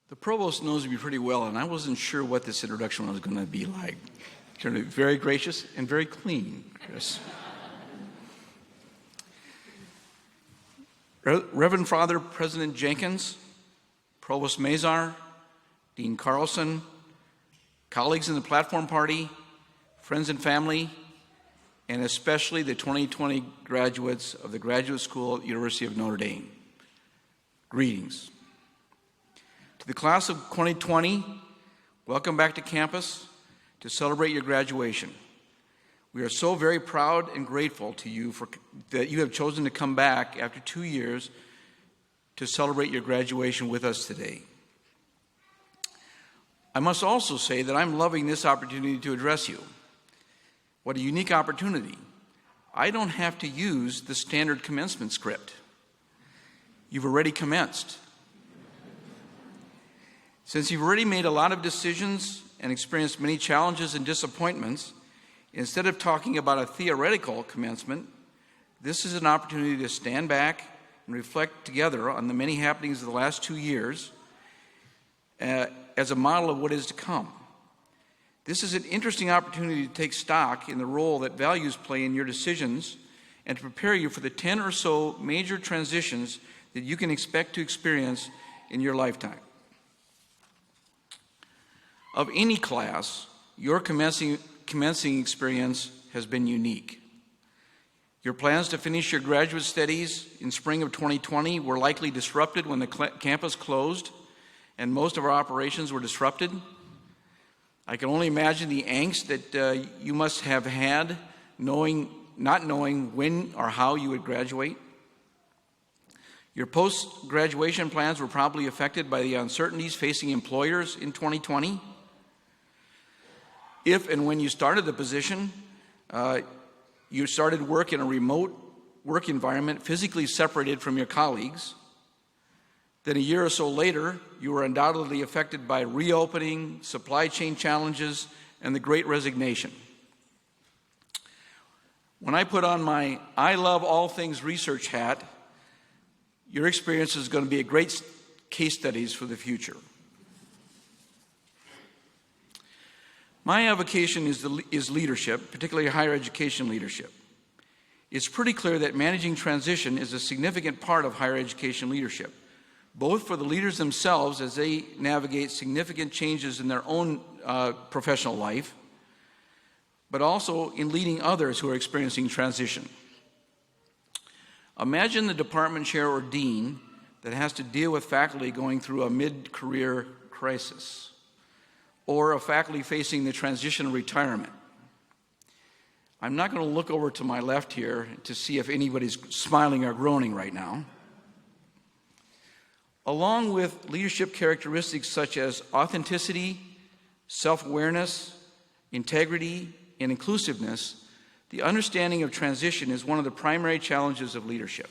The provost knows me pretty well, and I wasn't sure what this introduction was going to be like. It's going to be very gracious and very clean, Chris. Reverend Father President Jenkins, Provost Mazar, Dean Carlson, colleagues in the Platform Party, friends and family, and especially the 2020 graduates of the Graduate School at the University of Notre Dame. Greetings. To the class of 2020, welcome back to campus to celebrate your graduation. We are so very proud and grateful to you that you have chosen to come back after 2 years to celebrate your graduation with us today. I must also say that I'm loving this opportunity to address you. What a unique opportunity. I don't have to use the standard commencement script. You've already commenced. Since you've already made a lot of decisions and experienced many challenges and disappointments, instead of talking about a theoretical commencement, this is an opportunity to stand back and reflect together on the many happenings of the last 2 years as a model of what is to come. This is an interesting opportunity to take stock in the role that values play in your decisions and to prepare you for the 10 or so major transitions that you can expect to experience in your lifetime. Of any class, your commencing experience has been unique. Your plans to finish your graduate studies in spring of 2020 were likely disrupted when the campus closed and most of our operations were disrupted. I can only imagine the angst that you must have had not knowing when or how you would graduate. Your post-graduation plans were probably affected by the uncertainties facing employers in 2020. If and when you started the position, you started work in a remote work environment physically separated from your colleagues. Then a year or so later, you were undoubtedly affected by reopening, supply chain challenges, and the Great Resignation. When I put on my I love all things research hat, your experience is going to be a great case studies for the future. My avocation is leadership, particularly higher education leadership. It's pretty clear that managing transition is a significant part of higher education leadership, both for the leaders themselves as they navigate significant changes in their own professional life, but also in leading others who are experiencing transition. Imagine the department chair or dean that has to deal with faculty going through a mid-career crisis, or a faculty facing the transition of retirement. I'm not going to look over to my left here to see if anybody's smiling or groaning right now. Along with leadership characteristics such as authenticity, self-awareness, integrity, and inclusiveness, the understanding of transition is one of the primary challenges of leadership.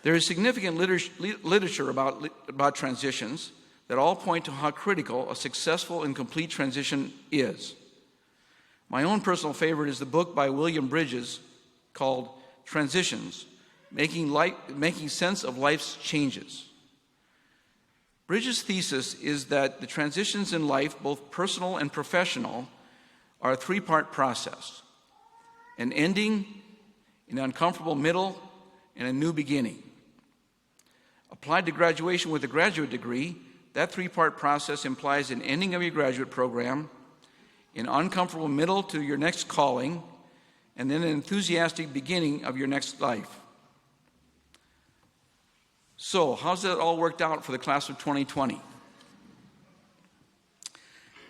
There is significant literature about transitions that all point to how critical a successful and complete transition is. My own personal favorite is the book by William Bridges called Transitions, Making Sense of Life's Changes. Bridges' thesis is that the transitions in life, both personal and professional, are a three-part process: an ending, an uncomfortable middle, and a new beginning. Applied to graduation with a graduate degree, that three-part process implies an ending of your graduate program, an uncomfortable middle to your next calling, and then an enthusiastic beginning of your next life. So, how's that all worked out for the class of 2020?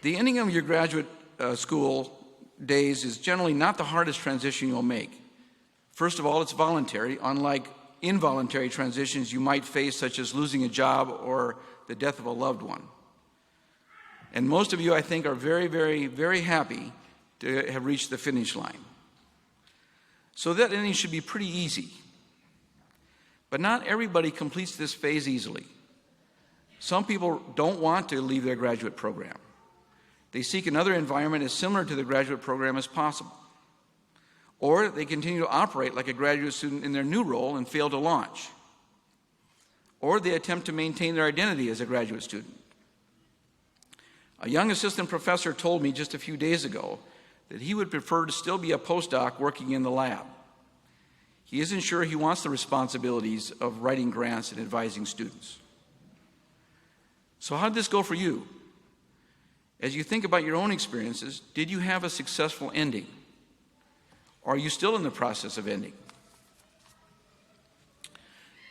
The ending of your graduate school days is generally not the hardest transition you'll make. First of all, it's voluntary, unlike involuntary transitions you might face, such as losing a job or the death of a loved one. And most of you, I think, are very, very, very happy to have reached the finish line. So that ending should be pretty easy. But not everybody completes this phase easily. Some people don't want to leave their graduate program. They seek another environment as similar to the graduate program as possible. Or they continue to operate like a graduate student in their new role and fail to launch. or they attempt to maintain their identity as a graduate student. A young assistant professor told me just a few days ago that he would prefer to still be a postdoc working in the lab. He isn't sure he wants the responsibilities of writing grants and advising students. So how did this go for you? As you think about your own experiences, did you have a successful ending? Or are you still in the process of ending?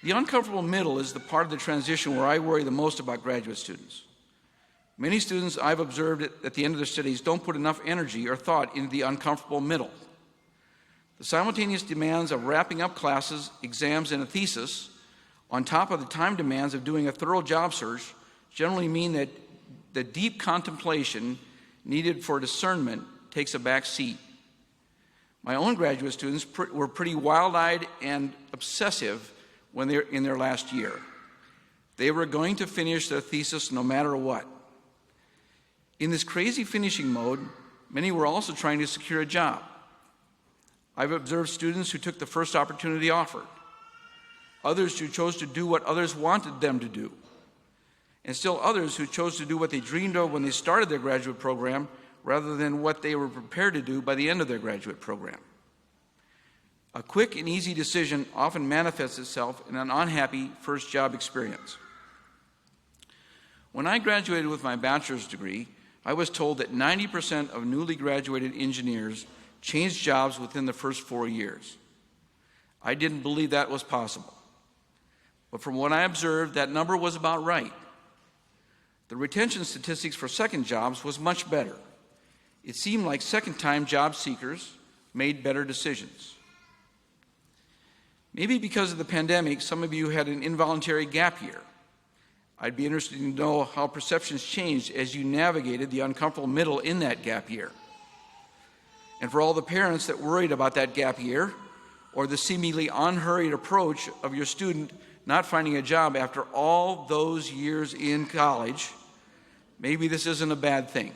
The uncomfortable middle is the part of the transition where I worry the most about graduate students. Many students I've observed at the end of their studies don't put enough energy or thought into the uncomfortable middle. The simultaneous demands of wrapping up classes, exams, and a thesis, on top of the time demands of doing a thorough job search, generally mean that the deep contemplation needed for discernment takes a back seat. My own graduate students were pretty wild-eyed and obsessive when they're in their last year. They were going to finish their thesis no matter what. In this crazy finishing mode, many were also trying to secure a job. I've observed students who took the first opportunity offered, others who chose to do what others wanted them to do, and still others who chose to do what they dreamed of when they started their graduate program rather than what they were prepared to do by the end of their graduate program. A quick and easy decision often manifests itself in an unhappy first job experience. When I graduated with my bachelor's degree, I was told that 90% of newly graduated engineers changed jobs within the first 4 years. I didn't believe that was possible. But from what I observed, that number was about right. The retention statistics for second jobs was much better. It seemed like second-time job seekers made better decisions. Maybe because of the pandemic, some of you had an involuntary gap year. I'd be interested to know how perceptions changed as you navigated the uncomfortable middle in that gap year. And for all the parents that worried about that gap year, or the seemingly unhurried approach of your student not finding a job after all those years in college, maybe this isn't a bad thing.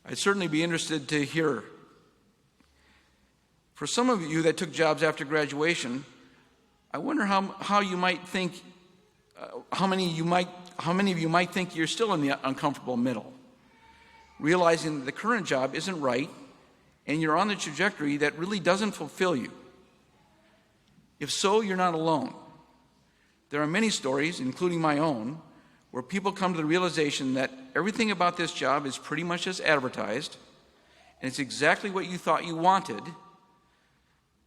I'd certainly be interested to hear. For some of you that took jobs after graduation, I wonder how you might think, how many of you might think you're still in the uncomfortable middle, realizing that the current job isn't right and you're on the trajectory that really doesn't fulfill you. If so, you're not alone. There are many stories, including my own, where people come to the realization that everything about this job is pretty much as advertised, and it's exactly what you thought you wanted,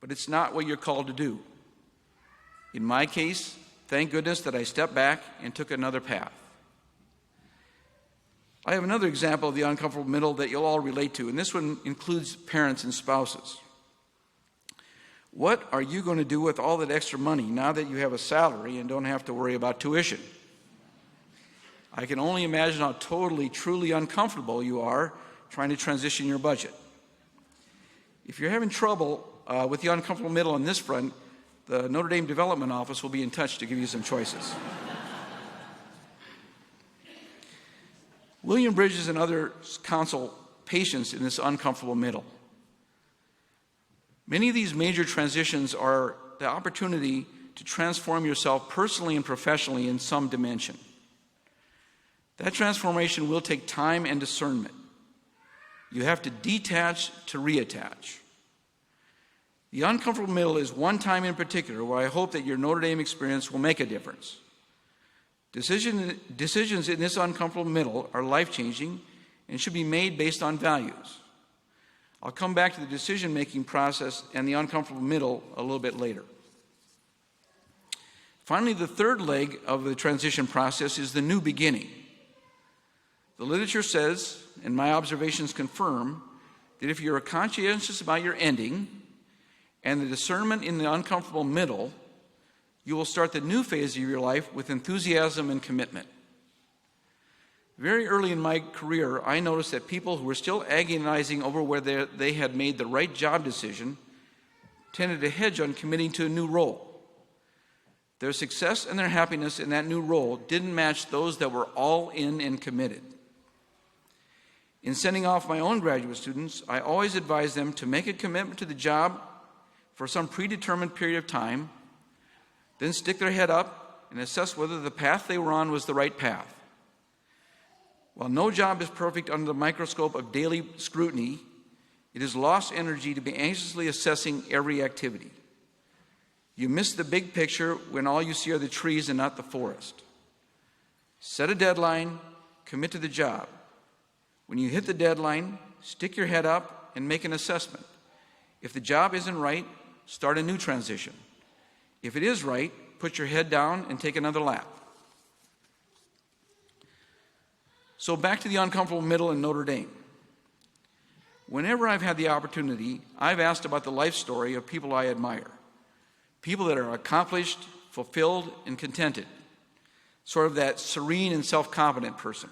but it's not what you're called to do. In my case, thank goodness that I stepped back and took another path. I have another example of the uncomfortable middle that you'll all relate to, and this one includes parents and spouses. What are you going to do with all that extra money now that you have a salary and don't have to worry about tuition? I can only imagine how totally, truly uncomfortable you are trying to transition your budget. If you're having trouble with the uncomfortable middle on this front, the Notre Dame Development Office will be in touch to give you some choices. William Bridges and others counsel patience in this uncomfortable middle. Many of these major transitions are the opportunity to transform yourself personally and professionally in some dimension. That transformation will take time and discernment. You have to detach to reattach. The uncomfortable middle is one time in particular where I hope that your Notre Dame experience will make a difference. Decisions in this uncomfortable middle are life-changing and should be made based on values. I'll come back to the decision-making process and the uncomfortable middle a little bit later. Finally, the third leg of the transition process is the new beginning. The literature says, and my observations confirm, that if you're conscientious about your ending and the discernment in the uncomfortable middle, you will start the new phase of your life with enthusiasm and commitment. Very early in my career, I noticed that people who were still agonizing over whether they had made the right job decision tended to hedge on committing to a new role. Their success and their happiness in that new role didn't match those that were all in and committed. In sending off my own graduate students, I always advise them to make a commitment to the job for some predetermined period of time, then stick their head up and assess whether the path they were on was the right path. While no job is perfect under the microscope of daily scrutiny, it is lost energy to be anxiously assessing every activity. You miss the big picture when all you see are the trees and not the forest. Set a deadline, commit to the job. When you hit the deadline, stick your head up and make an assessment. If the job isn't right, start a new transition. If it is right, put your head down and take another lap. So back to the uncomfortable middle in Notre Dame. Whenever I've had the opportunity, I've asked about the life story of people I admire. People that are accomplished, fulfilled, and contented. Sort of that serene and self-confident person.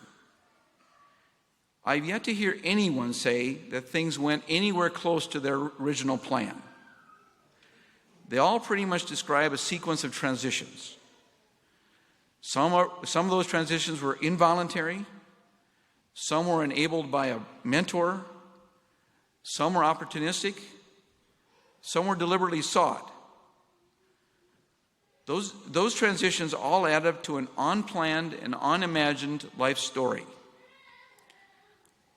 I've yet to hear anyone say that things went anywhere close to their original plan. They all pretty much describe a sequence of transitions. Some of those transitions were involuntary. Some were enabled by a mentor. Some were opportunistic. Some were deliberately sought. Those transitions all add up to an unplanned and unimagined life story.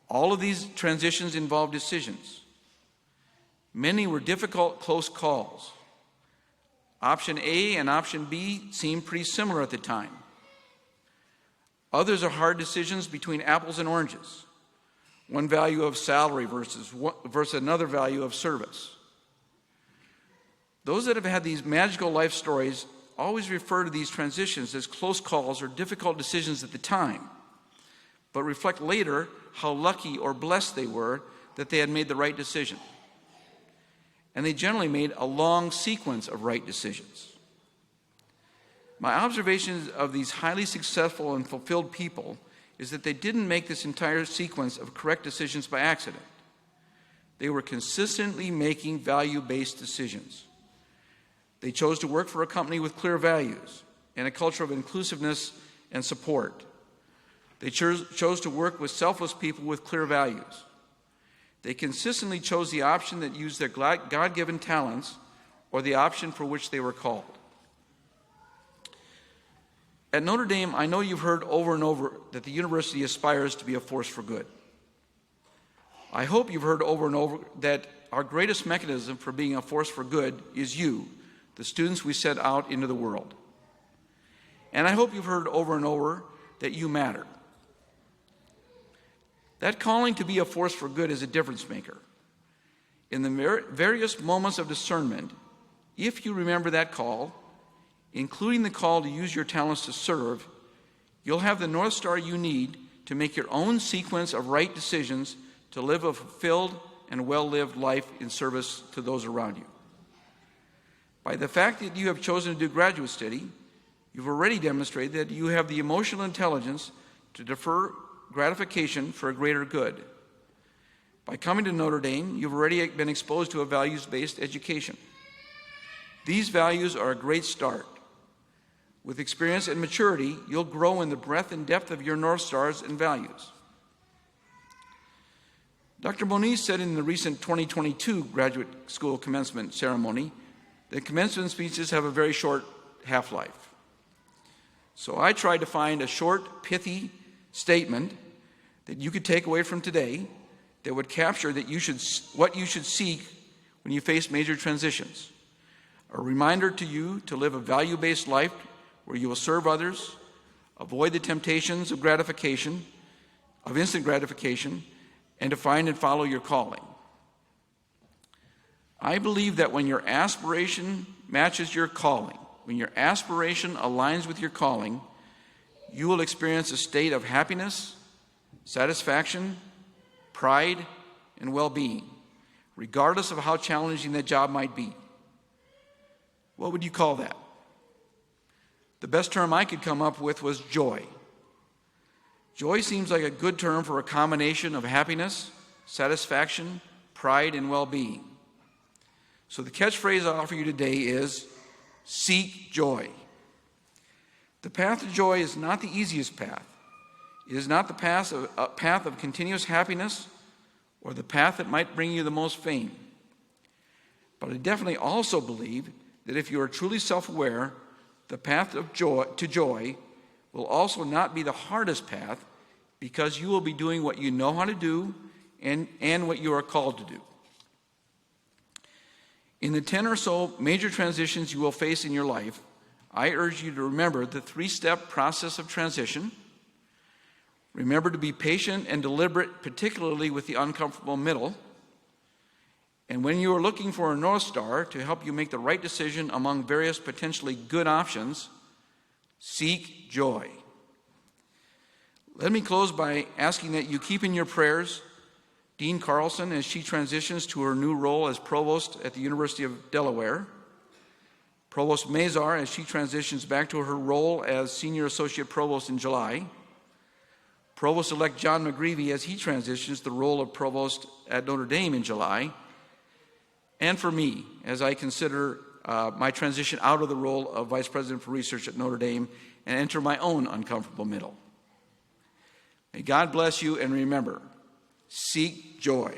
All of these transitions involve decisions. Many were difficult, close calls. Option A and option B seemed pretty similar at the time. Others are hard decisions between apples and oranges. One value of salary versus another value of service. Those that have had these magical life stories always refer to these transitions as close calls or difficult decisions at the time, but reflect later how lucky or blessed they were that they had made the right decision. And they generally made a long sequence of right decisions. My observations of these highly successful and fulfilled people is that they didn't make this entire sequence of correct decisions by accident. They were consistently making value-based decisions. They chose to work for a company with clear values and a culture of inclusiveness and support. They chose to work with selfless people with clear values. They consistently chose the option that used their God-given talents or the option for which they were called. At Notre Dame, I know you've heard over and over that the university aspires to be a force for good. I hope you've heard over and over that our greatest mechanism for being a force for good is you, the students we send out into the world. And I hope you've heard over and over that you matter. That calling to be a force for good is a difference maker. In the various moments of discernment, if you remember that call, including the call to use your talents to serve, you'll have the North Star you need to make your own sequence of right decisions to live a fulfilled and well-lived life in service to those around you. By the fact that you have chosen to do graduate study, you've already demonstrated that you have the emotional intelligence to defer gratification for a greater good. By coming to Notre Dame, you've already been exposed to a values-based education. These values are a great start. With experience and maturity, you'll grow in the breadth and depth of your North Stars and values. Dr. Moniz said in the recent 2022 graduate school commencement ceremony that commencement speeches have a very short half-life. So I tried to find a short, pithy statement that you could take away from today that would capture what you should seek when you face major transitions. A reminder to you to live a value-based life where you will serve others, avoid the temptations of instant gratification, and to find and follow your calling. I believe that when your aspiration matches your calling, when your aspiration aligns with your calling, you will experience a state of happiness, satisfaction, pride, and well-being, regardless of how challenging that job might be. What would you call that? The best term I could come up with was joy. Joy seems like a good term for a combination of happiness, satisfaction, pride, and well-being. So the catchphrase I offer you today is, seek joy. The path to joy is not the easiest path. It is not the path of continuous happiness or the path that might bring you the most fame. But I definitely also believe that if you are truly self-aware, The path of joy will also not be the hardest path, because you will be doing what you know how to do and what you are called to do. In the 10 or so major transitions you will face in your life, I urge you to remember the 3-step process of transition. Remember to be patient and deliberate, particularly with the uncomfortable middle. And when you are looking for a North Star to help you make the right decision among various potentially good options, seek joy. Let me close by asking that you keep in your prayers Dean Carlson as she transitions to her new role as provost at the University of Delaware, Provost Mazar as she transitions back to her role as senior associate provost in July, Provost-elect John McGreevy as he transitions the role of provost at Notre Dame in July, and for me as I consider my transition out of the role of vice president for research at Notre Dame and enter my own uncomfortable middle. May God bless you, and remember, seek joy.